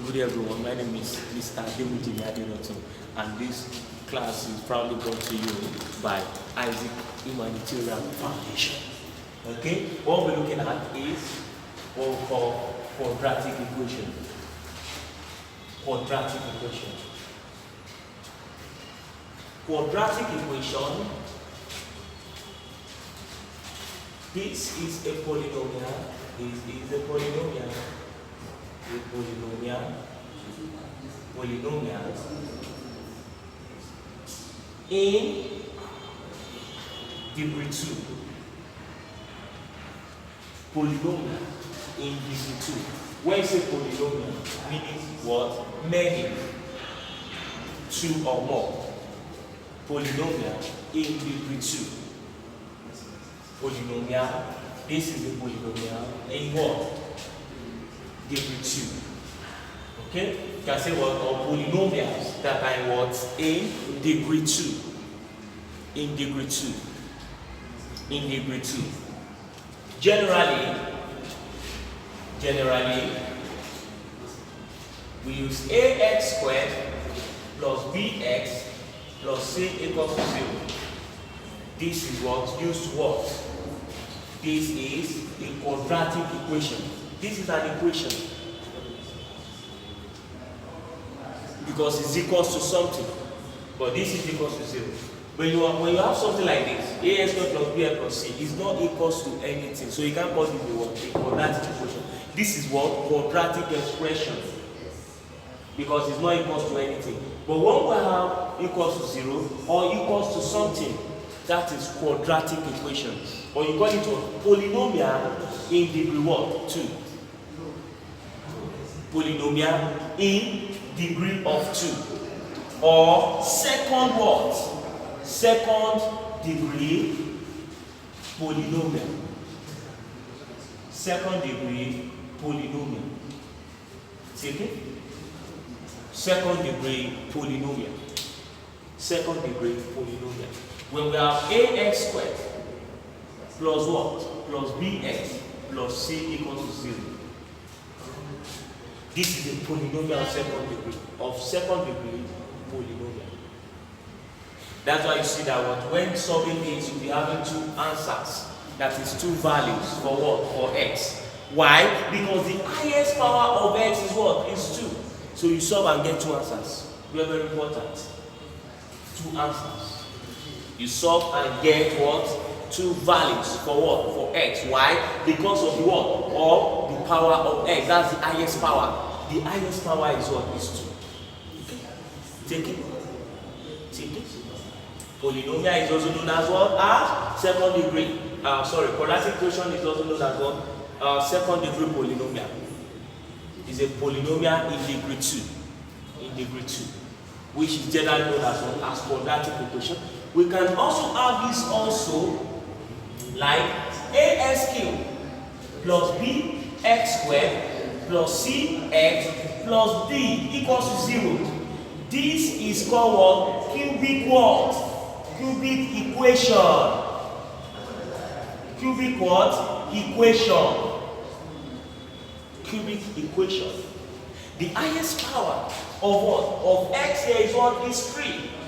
Good day everyone, my name is Mr. Ademujimi Adedotun, and this class is proudly brought to you by Isaac Humanitarian Foundation. Okay, what we're looking at is what we call quadratic equation. Quadratic equation. Quadratic equation. This is a polynomial. This is a polynomial. Polynomial in degree 2. Polynomial in degree 2. When you say polynomial, meaning what? Many, 2 or more. Polynomial in degree 2. Polynomial. This is a polynomial in what? Degree 2. Okay? You can say what? Or polynomials that are in what? In degree 2. In degree 2. In degree 2. Generally, we use ax squared plus bx plus c equals to 0. This is what? Used to what? This is a quadratic equation. This is an equation because it's equals to something, but this is equals to 0. When you have something like this, ax squared plus bx plus c is not equals to anything, so you can't call it a quadratic equation. This is what? Quadratic expression, because it's not equals to anything. But when we have equals to 0 or equals to something, that is quadratic equation. Or you call it what? Polynomial in degree what? 2. Polynomial in degree of 2. Or second what? Second degree polynomial. Second degree polynomial. Take it? Second degree polynomial. Second degree polynomial. When we have ax squared plus what? Plus bx plus c equals to 0. This is a polynomial second degree of second degree polynomial. That's why you see that what? When solving this, you'll be having two answers. That is two values for what? For x. Why? Because the highest power of x is what? Is 2. So you solve and get two answers. Very, very important. Two answers. You solve and get what? Two values for what? For x. Why? Because of the what? Of the power of x. That's the highest power. The highest power is what? Is 2. Take it. Take it. Polynomial is also known as what? As second degree. Quadratic equation is also known as what? Second degree polynomial. Is a polynomial in degree 2. In degree 2. Which is generally known as what? As quadratic equation. We can also have this also like ax cubed plus bx squared plus cx plus d equals to 0. This is called what? Cubic what? Cubic equation. Cubic what? Equation. Cubic equation. The highest power of what? Of x here is what? Is 3.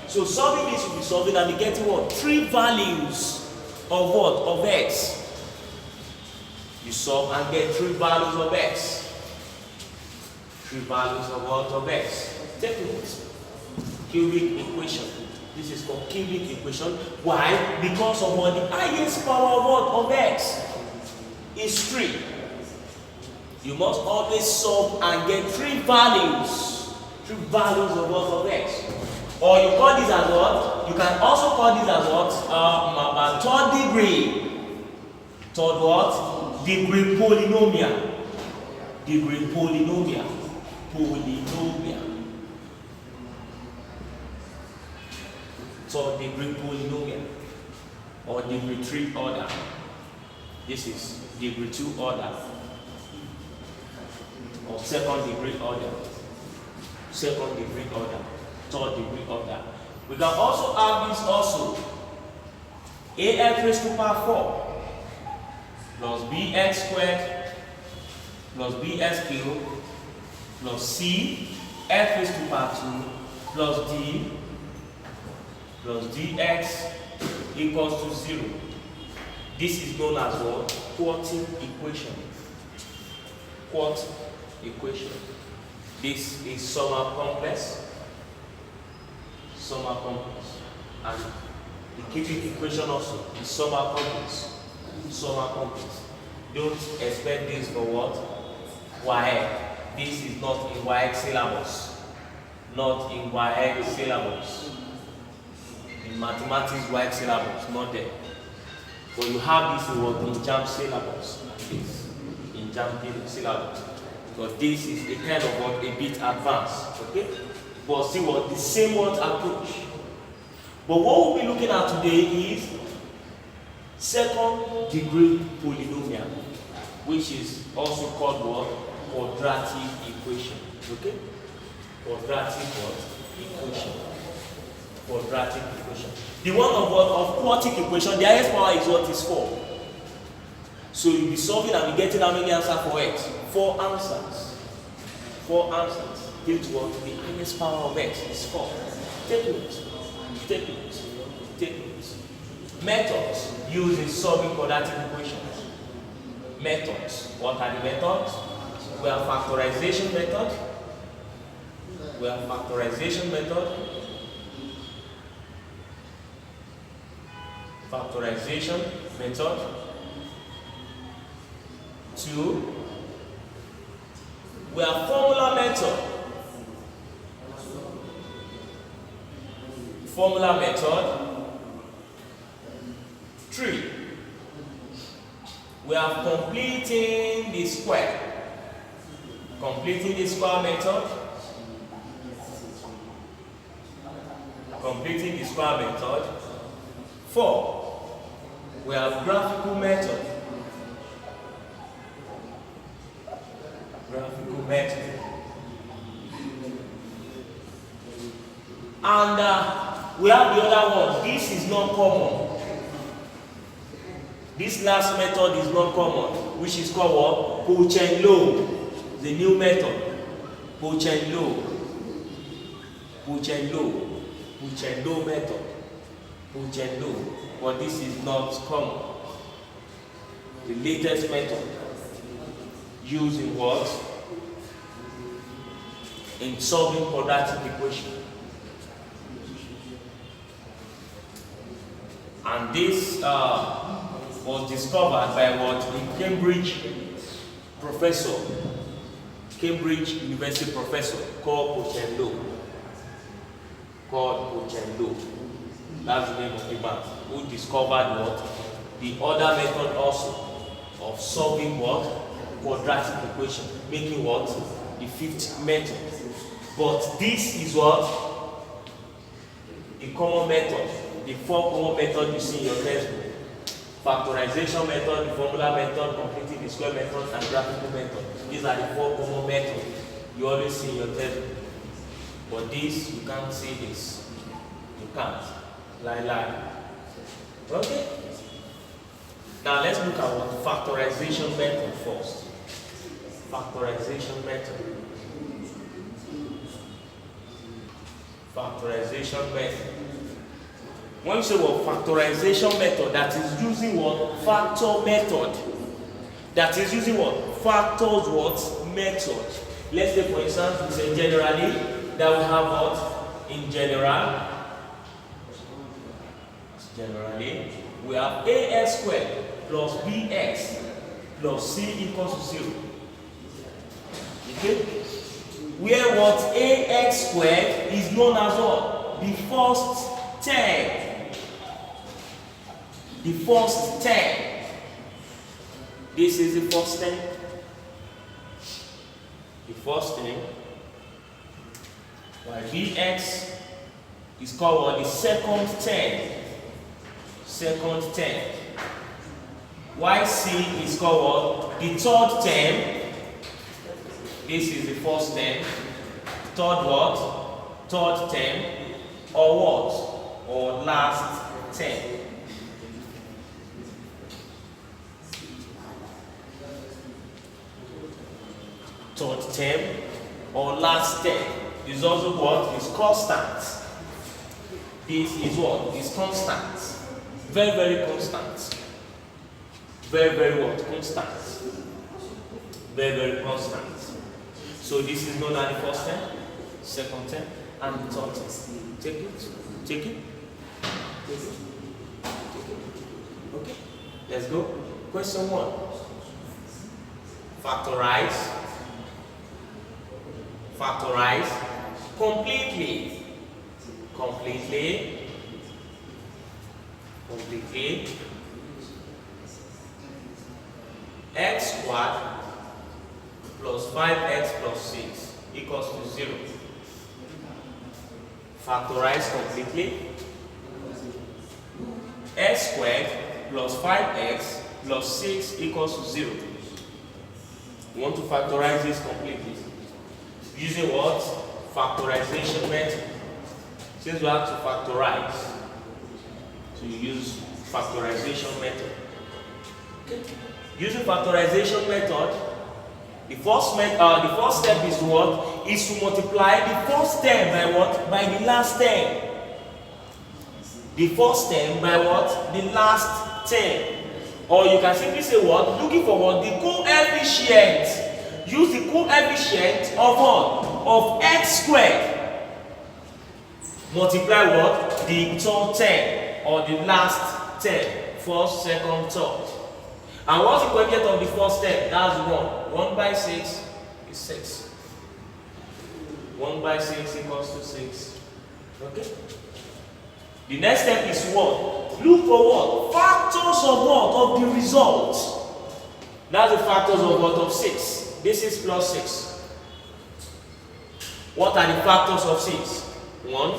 So solving this will be solving and be getting what? 3 values of what? Of x. You solve and get 3 values of x. 3 values of what? Of x. Take it. Cubic equation. This is called cubic equation. Why? Because of what? The highest power of what? Of x is 3. You must always solve and get 3 values. 3 values of what? Of x. Or you call this as what? You can also call this as what? Third degree. Third what? Degree polynomial. Degree polynomial. Polynomial. Third degree polynomial. Or degree 3 order. This is degree 2 order. Or second degree order. Second degree order. Third degree order. We can also have this also. Ax raised to power 4 plus bx squared plus bx cubed plus c x raised to power 2 plus d plus dx equals to 0. This is known as what? Quadratic equation. Quadratic equation. This is summa complex. Summa complex. And the cubic equation also is summa complex. Summa complex. Don't expect this for what? WAEC. This is not in WAEC syllabus. Not in WAEC syllabus. In mathematics WAEC syllabus, not there. But you have this in what? In JAM syllabus. This in JAM syllabus. Because this is a kind of what? A bit advanced. Okay? But see what? The same what approach. But what we'll be looking at today is second degree polynomial, which is also called what? Quadratic equation. Okay? Quadratic what? Equation. Quadratic equation. The one of what? Of quadratic equation, the highest power is what? Is 4. So you'll be solving and be getting how many answers for x? 4 answers. 4 answers. Due to what? The highest power of x is 4. Take notes. Take notes. Take notes. Methods used in solving quadratic equations. Methods. What are the methods? We have factorization method. We have factorization method. Factorization method. 2. We have formula method. Formula method. 3. We have completing the square. Completing the square method. Completing the square method. 4. We have graphical method. Graphical method. And we have the other one. This is not common. This last method is not common, which is called what? Poch-and-Low. The new method. Poch-and-Low. Poch-and-Low. Poch-and-Low method. Poch-and-Low. But this is not common. The latest method used in what? In solving quadratic equation. And this was discovered by what? A Cambridge professor, Cambridge University professor called Poch-and-Low. Called Poch-and-Low. That's the name of the man who discovered what? The other method also of solving what? Quadratic equation, making what? The 5th method. But this is what? The common method. The 4 common methods you see in your textbook. Factorization method, the formula method, completing the square method, and graphical method. These are the 4 common methods you always see in your textbook. But this, you can't see this. You can't. Lie. Okay? Now let's look at what factorization method first. Factorization method. Factorization method. When you say what factorization method, that is using what? Factor method. That is using what? Factors what? Method. Let's say for instance, we say generally that we have what? In general. Generally, we have ax squared plus bx plus c equals to 0. Okay? Where what? Ax squared is known as what? The first term. The first term. This is the first term. The first term. While bx is called what? The second term. Second term. Yc is called what? The third term. This is the first term. Third what? Third term. Or what? Or last term. Third term or last term is also what? Is constant. This is what? Is constant. Very, very constant. Very, very what? Constant. Very, very constant. So this is known as the first term, second term, and the third term. Take it. Take it. Take it. Take it. Okay. Let's go. Question 1. Factorize. Factorize completely. Completely. Completely. X squared plus 5x plus 6 equals to 0. Factorize completely. X squared plus 5x plus 6 equals to 0. We want to factorize this completely. Using what? Factorization method. Since we have to factorize, so you use factorization method. Okay. Using factorization method, the first step is what? Is to multiply the first term by what? By the last term. The first term by what? The last term. Or you can simply say what? Looking for what? The coefficient. Use the coefficient of what? Of x squared. Multiply what? The third term or the last term. First, second, third. And what's the coefficient of the first term? That's 1. 1 by 6 is 6. 1 by 6 equals to 6. Okay? The next step is what? Look for what? Factors of what? Of the result. That's the factors of what? Of 6. This is plus 6. What are the factors of 6? 1,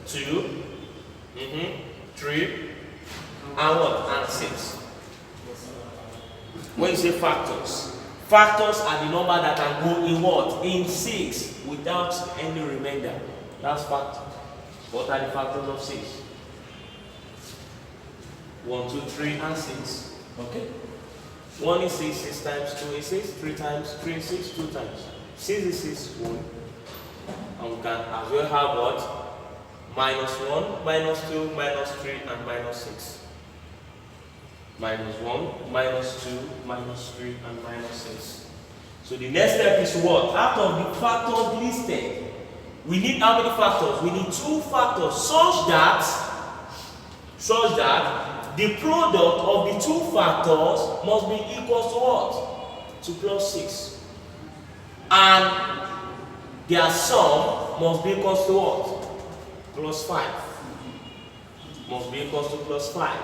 2, 3, and what? And 6. When you say factors, factors are the number that can go in what? In 6 without any remainder. That's factor. What are the factors of 6? 1, 2, 3, and 6. Okay? 1 is 6, 6 times 2 is 6, 3 times 3 is 6, 2 times 6 is 6, 1. And we can as well have what? Minus 1, minus 2, minus 3, and minus 6. Minus 1, minus 2, minus 3, and minus 6. So the next step is what? Out of the factors listed, we need how many factors? We need 2 factors such that the product of the 2 factors must be equal to what? To plus 6. And their sum must be equal to what? Plus 5. Must be equal to plus 5.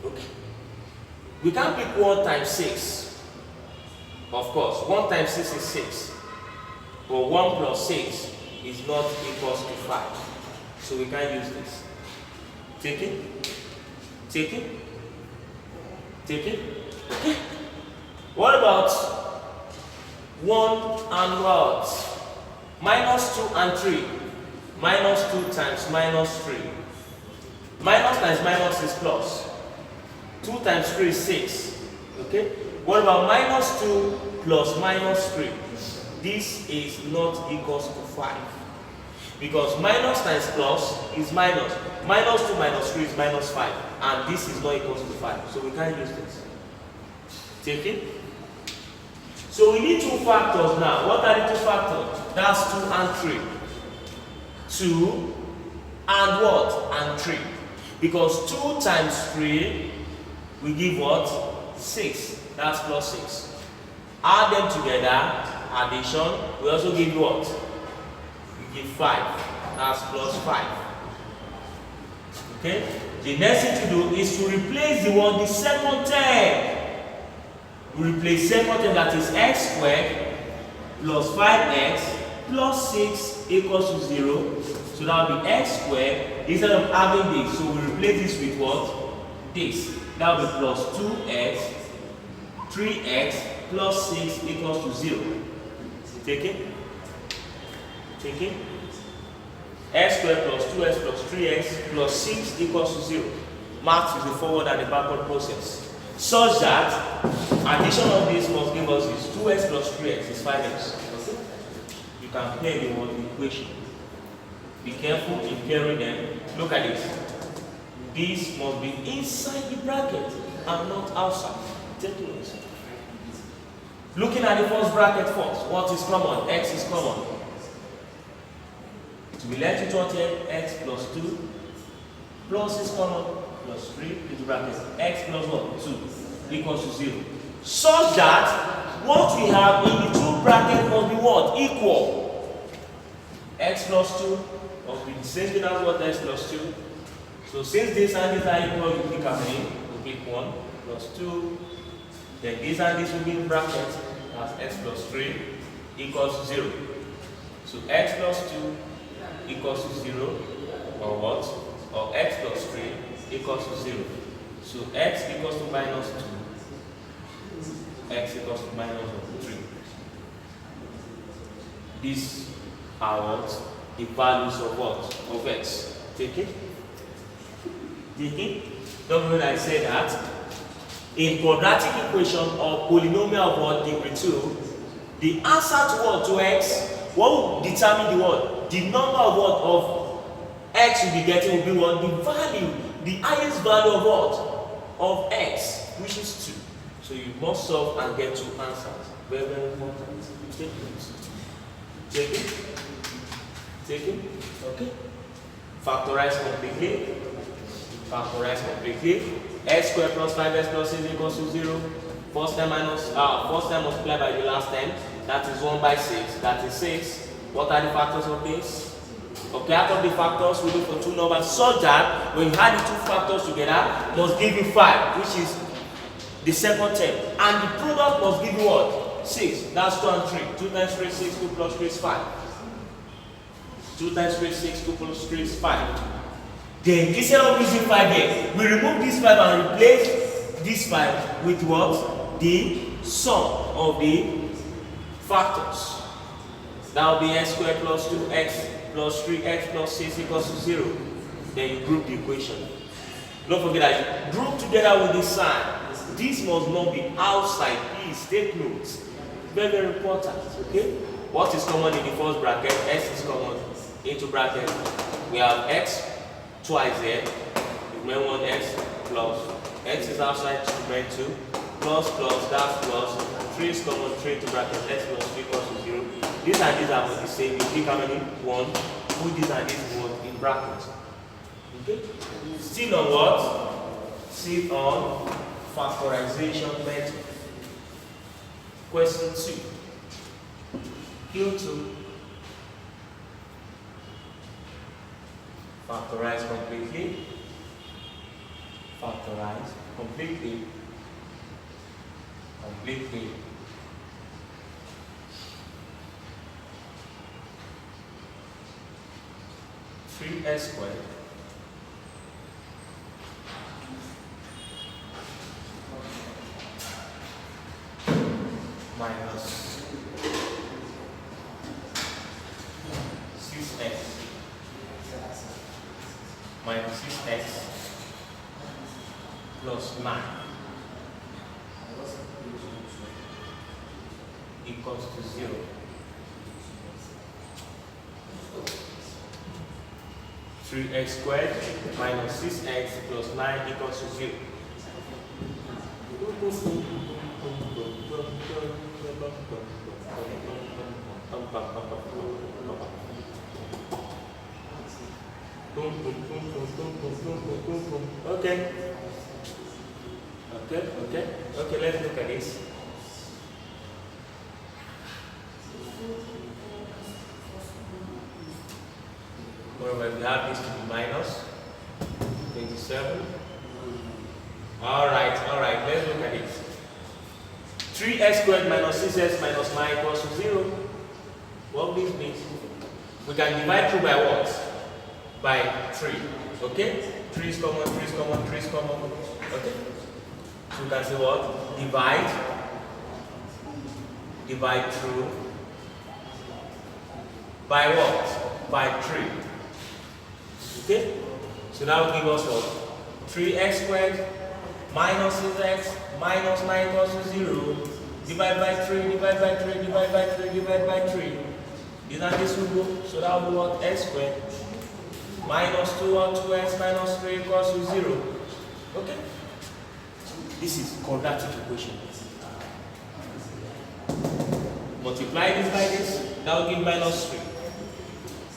Okay. We can't pick 1 times 6. Of course, 1 times 6 is 6. But 1 plus 6 is not equal to 5. So we can't use this. Take it. Take it. Take it. Okay. What about 1 and what? Minus 2 and 3. Minus 2 times minus 3. Minus times minus is plus. 2 times 3 is 6. Okay? What about minus 2 plus minus 3? This is not equals to 5. Because minus times plus is minus. Minus 2 minus 3 is minus 5. And this is not equals to 5. So we can't use this. Take it? So we need 2 factors now. What are the 2 factors? That's 2 and 3. 2 and what? And 3. Because 2 times 3 we give what? 6. That's plus 6. Add them together, addition, we also give what? We give 5. That's plus 5. Okay? The next thing to do is to replace the second term. We replace second term, that is x squared plus 5x plus 6 equals to 0. So that will be x squared instead of having this. So we replace this with what? This. That will be plus 2x, 3x plus 6 equals to 0. Take it. Take it. X squared plus 2x plus 3x plus 6 equals to 0. Marked with the forward and the backward process. such that addition of this must give us is 2x plus 3x is 5x. Okay? You can play the word equation. Be careful in pairing them. Look at this. This must be inside the bracket and not outside. Take note. Looking at the first bracket first, what is common? X is common. To be left with what here? X plus 2 plus is common plus 3 into bracket. X plus what? 2 equals to 0. Such that what we have in the two brackets must be what? Equal. X plus 2 must be the same thing as what? X plus 2. So since this and this are equal, you pick how many? You pick 1 plus 2. Then this and this will be in bracket as x plus 3 equals to 0. So x plus 2 equals to 0, or what? Or x plus 3 equals to 0. So x equals to minus 2. X equals to minus 3. These are what? The values of what? Of x. Take it? Take it? Don't know that I say that. In quadratic equation or polynomial of what? Degree 2, the answer to what? To x, what will determine the what? The number of what? Of x you'll be getting will be what? The value, the highest value of what? Of x, which is 2. So you must solve and get 2 answers. Very, very important. Take it. Take it. Take it. Okay. Factorize completely. Factorize completely. X squared plus 5x plus 6 equals to 0. First term multiplied by the last term. That is 1 by 6. That is 6. What are the factors of this? Okay, out of the factors, we look for 2 numbers such that when you add the 2 factors together, must give you 5, which is the second term. And the product must give you what? 6. That's 2 and 3. 2 times 3 is 6. 2 plus 3 is 5. 2 times 3 is 6. 2 plus 3 is 5. Then instead of using 5 here, we remove this 5 and replace this 5 with what? The sum of the factors. That will be x squared plus 2x plus 3x plus 6 equals to 0. Then you group the equation. Don't forget that you group together with this sign. This must not be outside. Please take notes. Very, very important. Okay? What is common in the first bracket? X is common into bracket. We have x twice here. You may want x plus. X is outside, 2 plus that's plus. 3 is common, 3 into bracket. X plus 3 equals to 0. These and these are what the same. You pick how many? 1. Put these and these one in brackets. Okay? Still on what? Still on factorization method. Question 2. Q2. Factorize completely. Factorize completely. Completely. Three s squared minus 6x minus 6x plus 9 equals to 0. 3x squared minus 6x plus 9 equals to 0. Okay. Okay, let's look at this. Where we have this to be minus 27. Alright, let's look at it. 3x squared minus 6x minus 9 equals to 0. What this means? We can divide through by what? By 3. Okay? 3 is common, 3 is common, 3 is common. Okay? So you can say what? Divide through by what? By 3. Okay? So that will give us what? 3x squared minus is x, minus 9 equals to 0, divide by 3, divide by 3, divide by 3, divide by 3. This and this will go, so that will be what? X squared. Minus 2 or 2x minus 3 equals to 0. Okay? This is quadratic equation. Multiply this by this, that will give minus 3.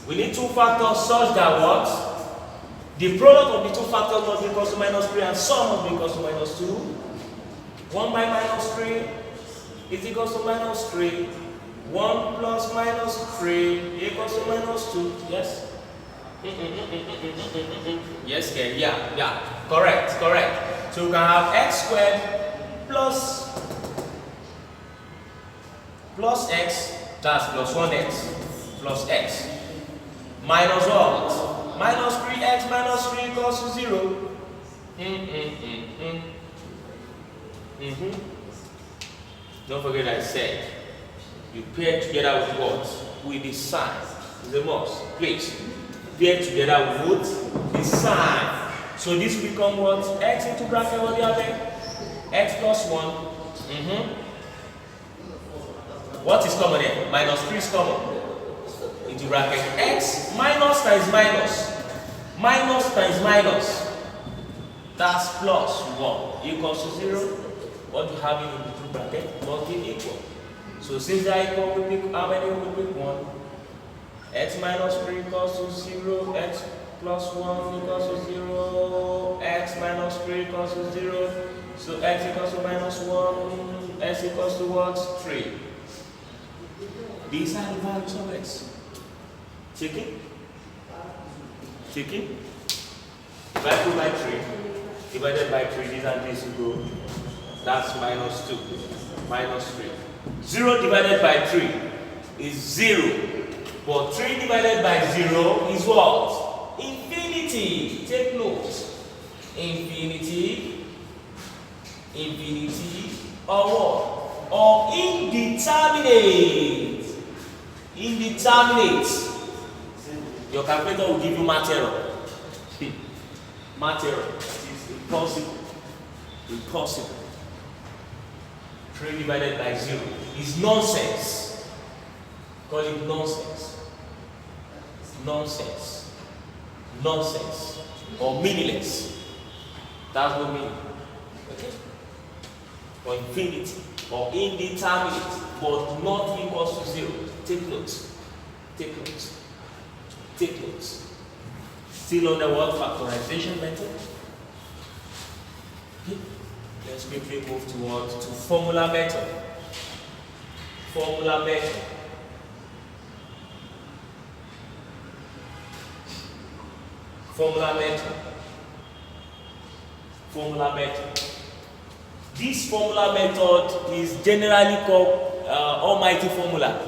We need two factors such that what? The product of the two factors must be equal to minus 3 and sum must be equal to minus 2. 1 by minus 3 is equal to minus 3. 1 plus minus 3 equals to minus 2. Yes? Yes, okay, yeah. Correct. So we can have x squared plus x, that's plus 1x plus x. Minus what? Minus 3x minus 3 equals to 0. Don't forget I said, you pair together with what? With the sign. It's a must. Please, pair together with the sign. So this will become what? X into bracket, what do you have there? X plus 1. What is common here? Minus 3 is common. Into bracket. X minus times minus. Minus times minus. That's plus 1 equals to 0. What do you have in the two bracket? Must be equal. So since they are equal, we pick how many we pick 1. X minus 3 equals to 0. X plus 1 equals to 0. X minus 3 equals to 0. So x equals to minus 1. X equals to what? 3. These are the values of x. Check it. Divide 2 by 3. Divided by 3, this and this will go. That's minus 2. Minus 3. 0 divided by 3 is 0. But 3 divided by 0 is what? Infinity. Take note. Infinity. Or what? Or indeterminate. Indeterminate. Your calculator will give you material. Material. It is impossible. Impossible. 3 divided by 0 is nonsense. Call it nonsense. Nonsense. Or meaningless. That's what meaning. Okay? Or infinity. Or indeterminate. But not equals to 0. Take notes. Still on the word factorization method. Okay. Let's quickly move to formula method. Formula method. This formula method is generally called almighty formula.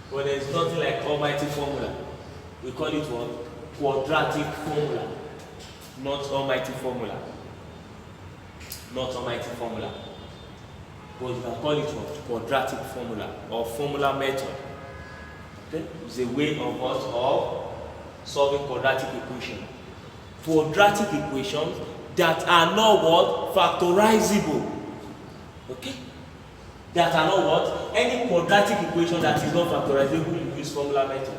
But there is nothing like almighty formula. We call it what? Quadratic formula. Not almighty formula. But you can call it what? Quadratic formula or formula method. Okay? It's a way of solving quadratic equations. Quadratic equations that are not what? Factorizable. Okay? That are not what? Any quadratic equation that is not factorizable, you use formula method.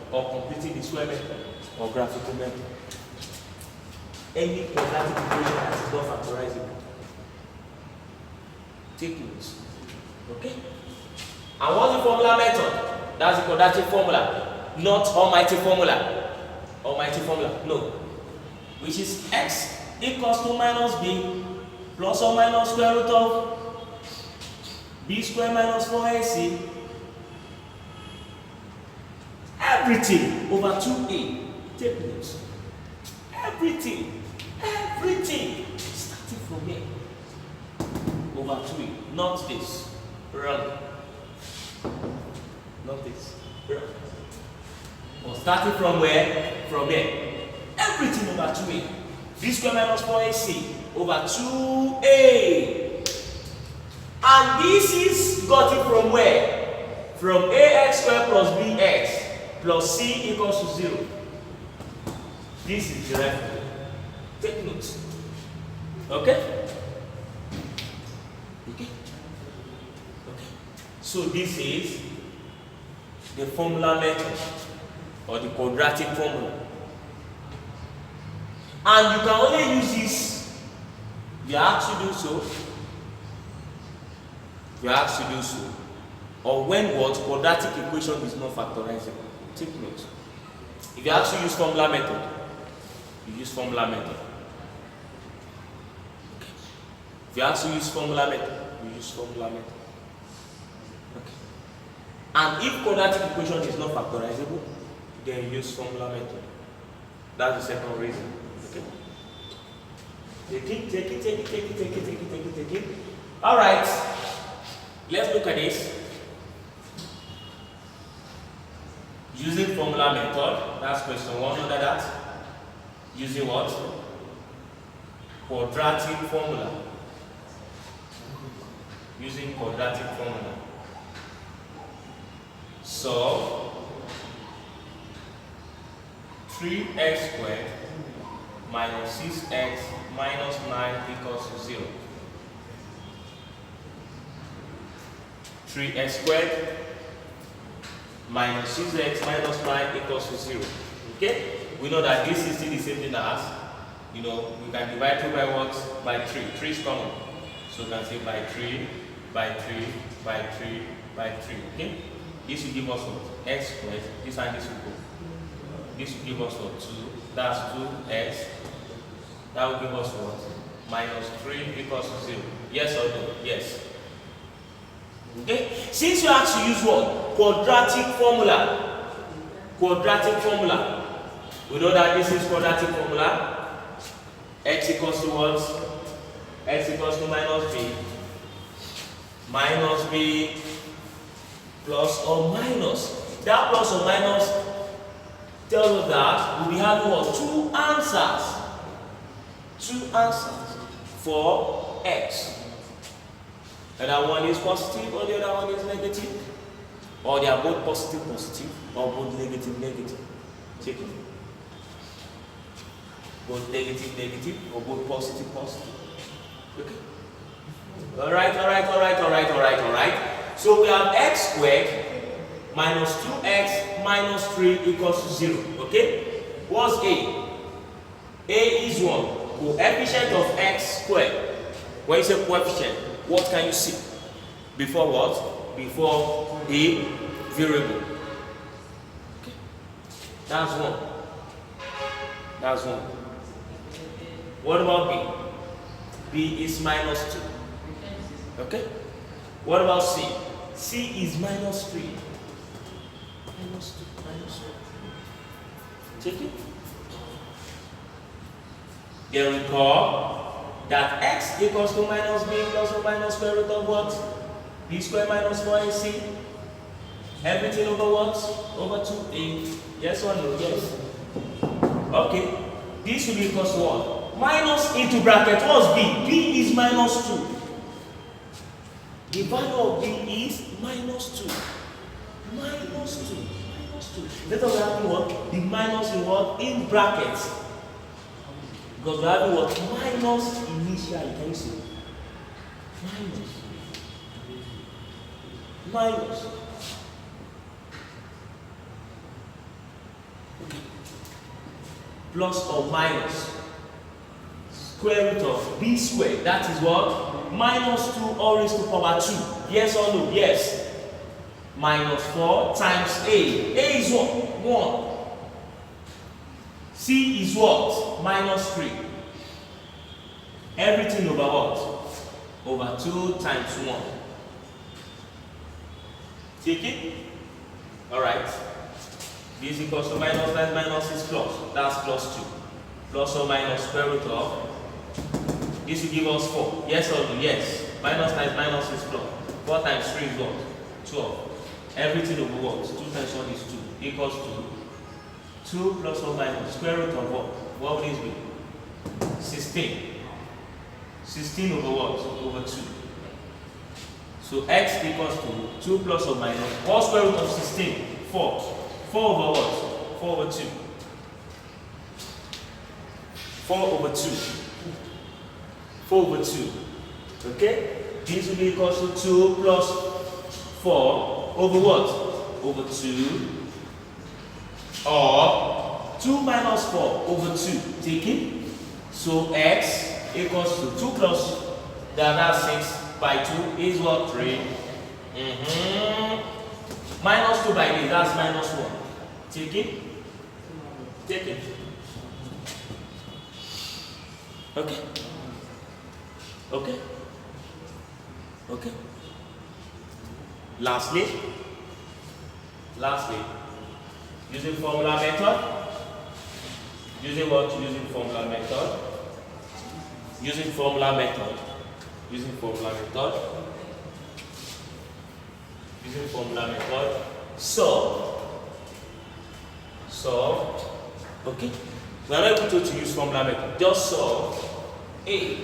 Or completing the square method or graphical method. Any quadratic equation that is not factorizable. Take notes. Okay? And what's the formula method? That's the quadratic formula, not almighty formula. No. Which is x equals to minus b plus or minus square root of b squared minus 4ac. Everything over 2a. Take notes. Everything. Starting from here. Over 2a. Not this. Wrong. Not this. Wrong. Or starting from where? From here. Everything over 2a. B squared minus 4ac over 2a. And this is gotten from where? From ax squared plus bx plus c equals to 0. This is derived. Take notes. Okay? Okay? Okay. So this is the formula method or the quadratic formula. And you can only use this if you are asked to do so. If you are asked to do so. Or when what quadratic equation is not factorizable. Take note. If you have to use formula method, you use formula method. Okay. If you have to use formula method, you use formula method. Okay. And if quadratic equation is not factorizable, then you use formula method. That's the second reason. Okay. Take it. All right. Let's look at this. Using formula method, that's question 1 under that. Using what? Quadratic formula. Using quadratic formula. So 3x squared minus 6x minus 9 equals to 0. 3x squared minus 6x minus 9 equals to 0. Okay? We know that this is still the same thing as, we can divide 2 by what? By 3. 3 is common. So we can say by 3, by 3, by 3, by 3. Okay? This will give us what? X squared. This and this will go. This will give us what? 2. That's 2x. That will give us what? Minus 3 equals to 0. Yes or no? Yes. Okay? Since you have to use what? Quadratic formula. Quadratic formula. We know that this is quadratic formula. X equals to what? X equals to minus b. Minus b plus or minus. That plus or minus tells us that we'll be having what? 2 answers. 2 answers for x. Either one is positive or the other one is negative. Or they are both positive, or both negative, negative. Check it. Both negative, or both positive, positive. Okay. Alright. So we have x squared minus 2x minus 3 equals to 0. Okay? What's A? A is what? Coefficient of x squared. When you say coefficient, what can you see? Before what? Before a variable. Okay. That's 1. That's 1. What about B? B is minus 2. Okay? What about C? C is minus 3. Minus 2. Check it. Then recall that x equals to minus b plus or minus square root of what? B squared minus 4ac. Everything over what? Over 2a. Yes or no? Yes. Okay. This will be equals to what? Minus into bracket. What's b? B is minus 2. The value of b is minus 2. Minus 2. Minus 2. Let us have what? The minus in what? In brackets. Because we have what? Minus initially. Can you see? Minus. Okay. Plus or minus square root of b squared. That is what? Minus 2 all raised to power 2. Yes or no? Yes. Minus 4 times a. A is what? 1. C is what? Minus 3. Everything over what? Over 2 times 1. Take it? Alright. This equals to minus times minus is plus. That's plus 2. Plus or minus square root of. This will give us 4. Yes or no? Yes. Minus times minus is plus. 4 times 3 is what? 12. Everything over what? 2 times 1 is 2. Equals to 2 plus or minus square root of what? What would this be? 16. 16 over what? Over 2. So x equals to 2 plus or minus. What square root of 16? 4. 4 over what? 4 over 2. 4 over 2. 4 over 2. Okay? This will be equals to 2 plus 4 over what? Over 2. Or 2 minus 4 over 2. Take it. So x equals to 2 plus that's 6 by 2 is what? 3. Minus 2 by this, that's minus 1. Take it. Take it. Okay. Okay. Okay. Lastly, using formula method. Using what? Using formula method. Using formula method. Using formula method. Using formula method. Solve. Okay. We are not able to use formula method. Just solve. A.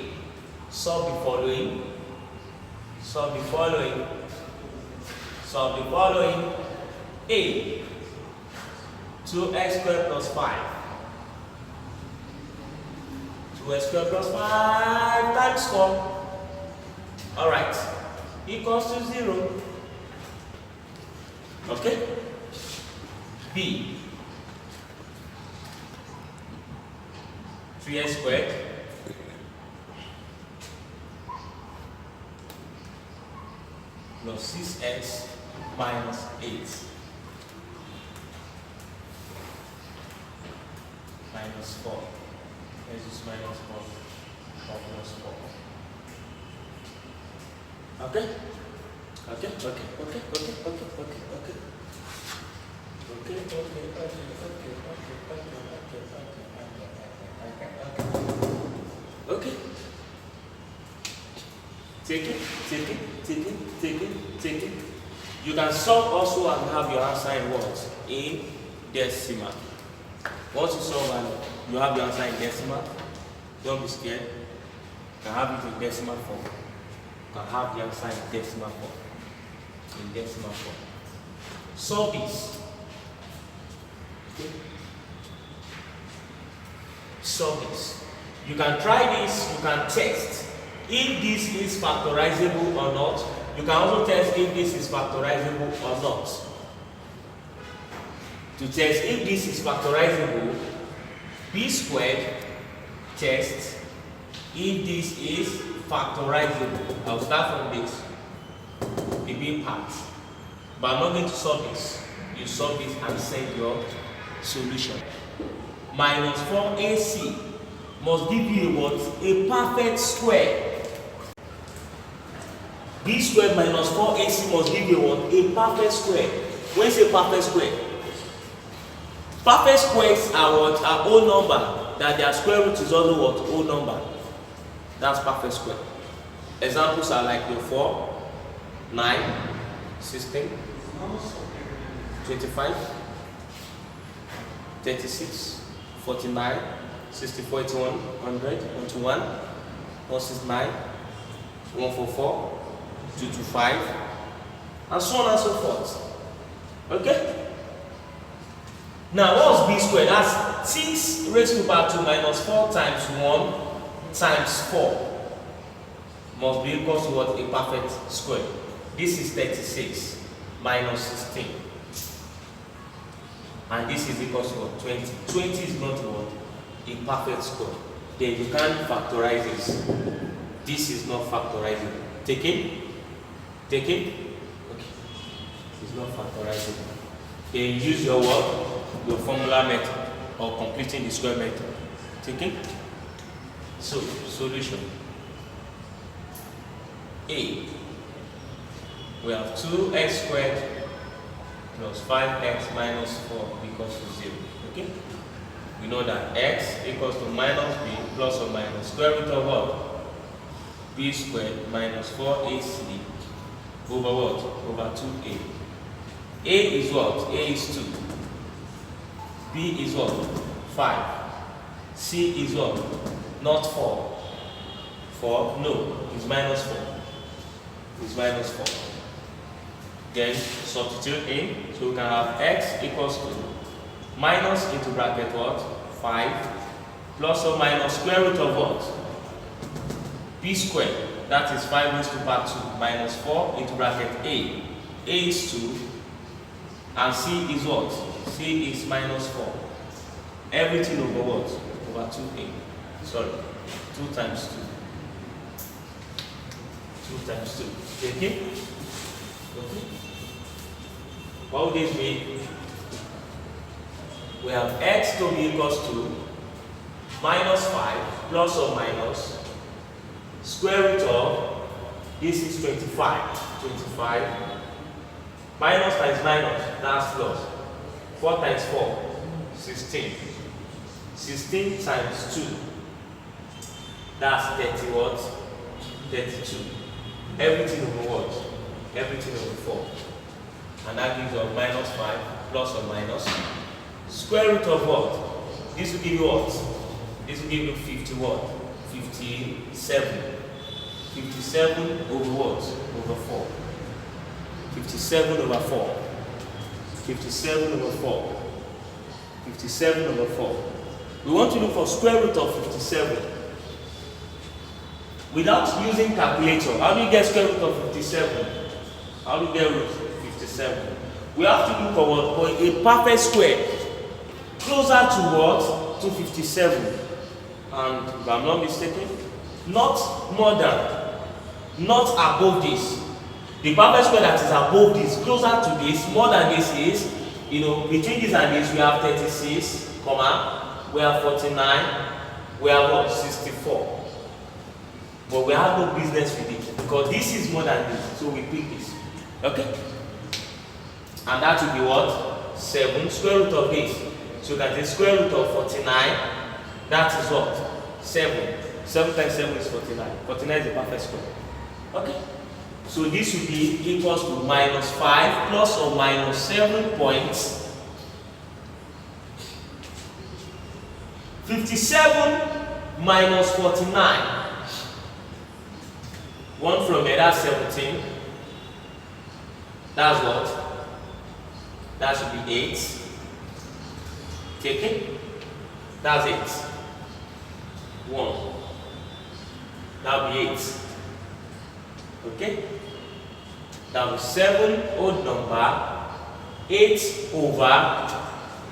Solve the following. Solve the following. Solve the following. A. 2x squared plus 5. 2x squared plus 5 times 4. Alright. Equals to 0. Okay? B. 3x squared plus 6x minus 8 minus 4. This is minus 4 plus 4. Okay? Okay. Take it. You can solve also and have your answer in what? In decimal. Once you solve and you have your answer in decimal, don't be scared. You can have it in decimal form. You can have the answer in decimal form. Solve this. Okay. Solve this. You can try this, you can test if this is factorizable or not. You can also test if this is factorizable or not. To test if this is factorizable, b squared test if this is factorizable. I'll start from this, the b part. But I'm not going to solve this. You solve this and send your solution. Minus 4ac must give you what? A perfect square. B squared minus 4ac must give you what? A perfect square. When you say perfect square, perfect squares are what? Are whole number. That their square root is also what? Whole number. That's perfect square. Examples are like the 4, 9, 16, 25, 36, 49, 64, 81, 100, 121, 169, 144, 225, and so on and so forth. Okay? Now, what's b squared? That's 6 raised to the power 2 minus 4 times 1 times 4 must be equal to what? A perfect square. This is 36 minus 16. And this is equal to what? 20. 20 is not what? A perfect square. Then you can't factorize this. This is not factorizable. Take it? Take it? Okay. It's not factorizable. Then use your what? Your formula method or completing the square method. Take it? So, solution. A. We have 2x squared plus 5x minus 4 equals to 0. Okay? We know that x equals to minus b plus or minus square root of what? B squared minus 4ac over what? Over 2a. A is what? A is 2. B is what? 5. C is what? Not 4. 4? No. It's minus 4. It's minus 4. Then substitute in. So we can have x equals to minus into bracket what? 5 plus or minus square root of what? B squared. That is 5 raised to the power 2 minus 4 into bracket A. A is 2 and C is what? C is minus 4. Everything over what? Over 2A. Sorry, 2 times 2. 2 times 2. Okay? Okay. What would this be? We have x to be equals to minus 5 plus or minus square root of, this is 25. 25 minus times minus, that's plus. 4 times 4, 16. 16 times 2, that's 30 what? 32. Everything over what? Everything over 4. And that gives us minus 5 plus or minus square root of what? This will give you what? This will give you 50 what? 57. 57 over what? Over 4. 57 over 4. 57 over 4. 57 over 4. We want to look for square root of 57. Without using calculator, how do you get square root of 57? How do you get root 57? We have to look for what? For a perfect square. Closer to what? To 57. And if I'm not mistaken, not more than, not above this. The perfect square that is above this, closer to this, more than this is, between this and this, we have 36, comma, we have 49, we have what? 64. But we have no business with it because this is more than this, so we pick this. Okay? And that will be what? 7 square root of this. So you can say square root of 49, that is what? 7. 7 times 7 is 49. 49 is a perfect square. Okay? So this will be equals to minus 5 plus or minus 7 points. 57 minus 49. 1 from here, that's 17. That's what? That should be 8. Take it. That's 8. 1. That will be 8. Okay? That will be 7 odd number. 8 over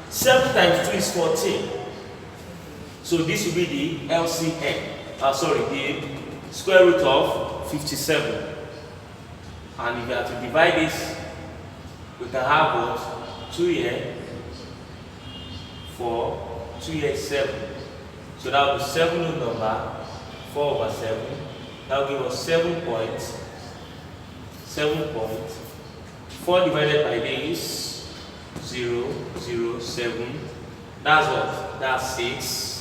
7 times 2 is 14. So this will be the LCM. The square root of 57. And if you have to divide this, we can have what? 2 here, 4, 2 here, 7. So that will be 7 odd number, 4 over 7. That will give us 7 points. 7 points. 4 divided by this, 0, 0, 7. That's what? That's 6.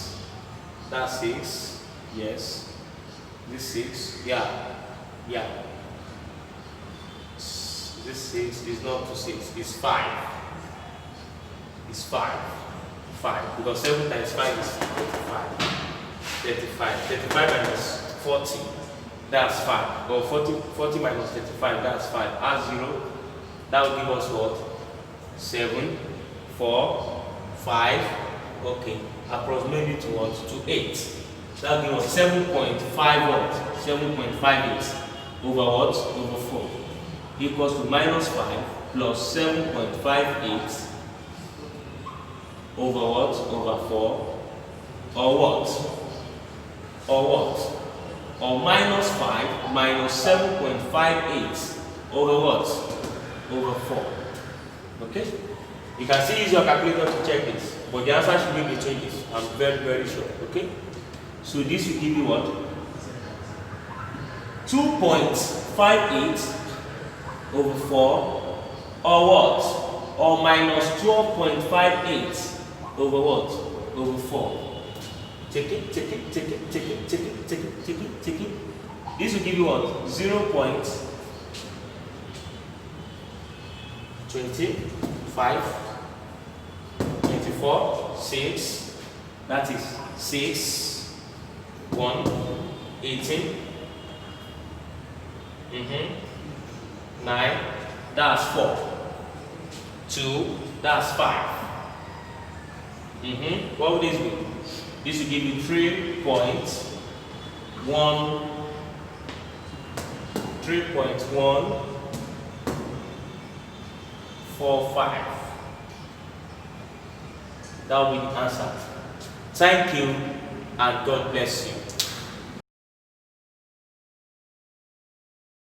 That's 6. Yes. This 6. Yeah. This 6 is not 2 6. It's 5. It's 5. 5. Because 7 times 5 is 35. 35. 35 minus 40. That's 5. Or 40 minus 35, that's 5. Add 0. That will give us what? 7, 4, 5. Okay. Approximately to what? To 8. That will give us 7.5 what? 7.58 over what? Over 4. Equals to minus 5 plus 7.58 over what? Over 4. Or what? Or minus 5 minus 7.58 over what? Over 4. Okay? You can still use your calculator to check this, but the answer should be between this. I'm very, very sure. Okay? So this will give you what? 2.58 over 4, or what? Or minus 12.58 over what? Over 4. Take it. This will give you what? 0.25, 24, 6. That is 6, 1, 18. 9. That's 4. 2. That's 5. What would this be? This will give you 3.145. That will be the answer. Thank you and God bless you.